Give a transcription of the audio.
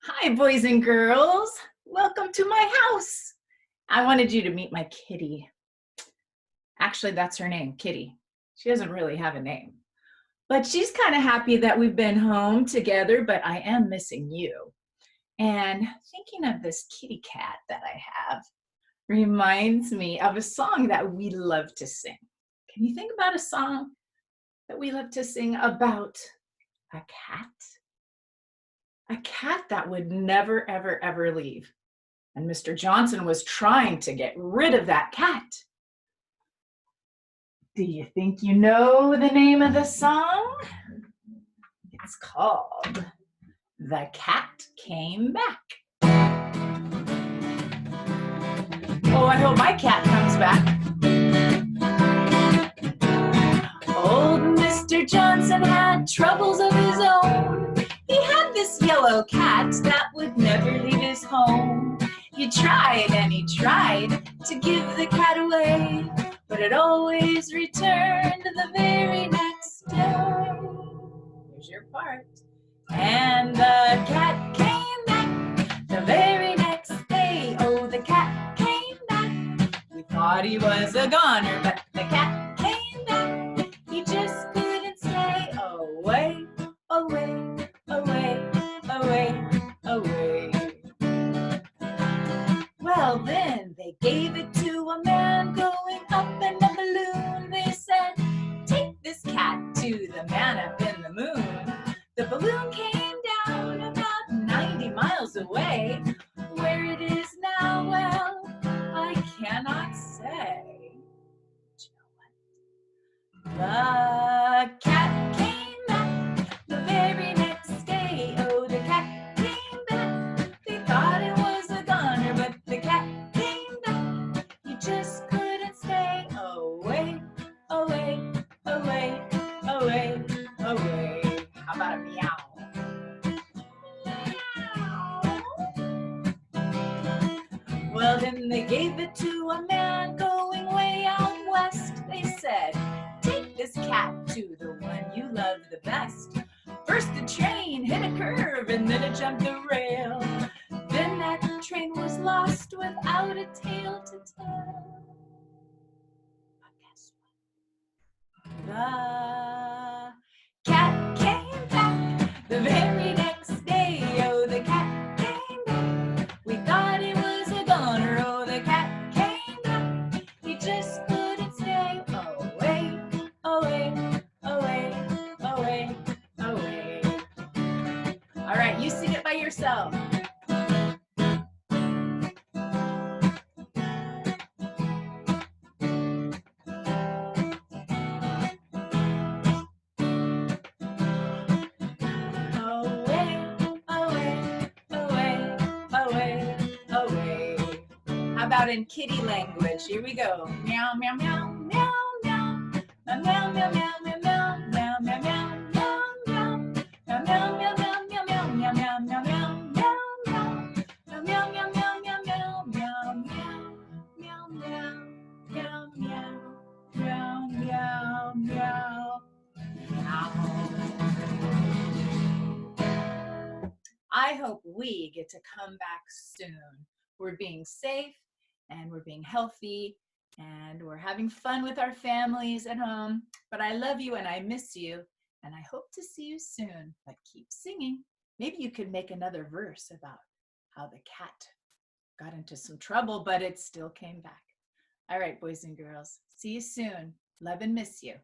Hi, boys and girls. Welcome to my house. I wanted you to meet my kitty. Actually, that's her name, Kitty. She doesn't really have a name, but she's kind of happy that we've been home together, but I am missing you. And thinking of this kitty cat that I have reminds me of a song that we love to sing. Can you think about a song that we love to sing about a cat? A cat that would never, ever, ever leave. And Mr. Johnson was trying to get rid of that cat. Do you think you know the name of the song? It's called The Cat Came Back. Oh, I hope my cat comes back. Old Mr. Johnson had troubles of his own. He had this yellow cat that would never leave his home. He tried and he tried to give the cat away, but it always returned the very next day. Here's your part. And the cat came back the very next day. Oh, the cat came back. We thought he was a goner, but the cat came back. He just couldn't stay away, away, away, away, away. Well, then they gave it to a man going up in a balloon. They said, take this cat to the man up in the moon. The balloon came down about 90 miles away. Where it is now, well, I cannot say. But you know what? The cat came back the very next day. Oh, the cat came back. They thought it was a goner, but the cat came back. He just couldn't stay away, away, away, away, away. How about a meow? Well, then they gave it to a man going way out west. They said, take this cat to the one you love the best. First the train hit a curve and then it jumped the rail. Then that train was lost without a tale to tell. But guess what? The cat came back the very next day. Oh, the cat came back. We thought he was a goner. Oh, the cat came back. He just couldn't stay away, away, away, away, away. All right, you sing it by yourself. How about in kitty language? Here we go. Meow, meow, meow, meow, meow. Meow, meow, meow, meow, meow, meow, meow, meow, meow, meow, meow. Meow, meow, meow, meow, meow, meow, meow, meow, meow, meow, meow. Meow, meow, meow, meow, meow, meow, meow, meow, meow, meow, meow, meow, meow, meow. I hope we get to come back soon. We're being safe and we're being healthy and we're having fun with our families at home. But I love you and I miss you and I hope to see you soon. But keep singing. Maybe you could make another verse about how the cat got into some trouble, but it still came back. All right, boys and girls. See you soon. Love and miss you.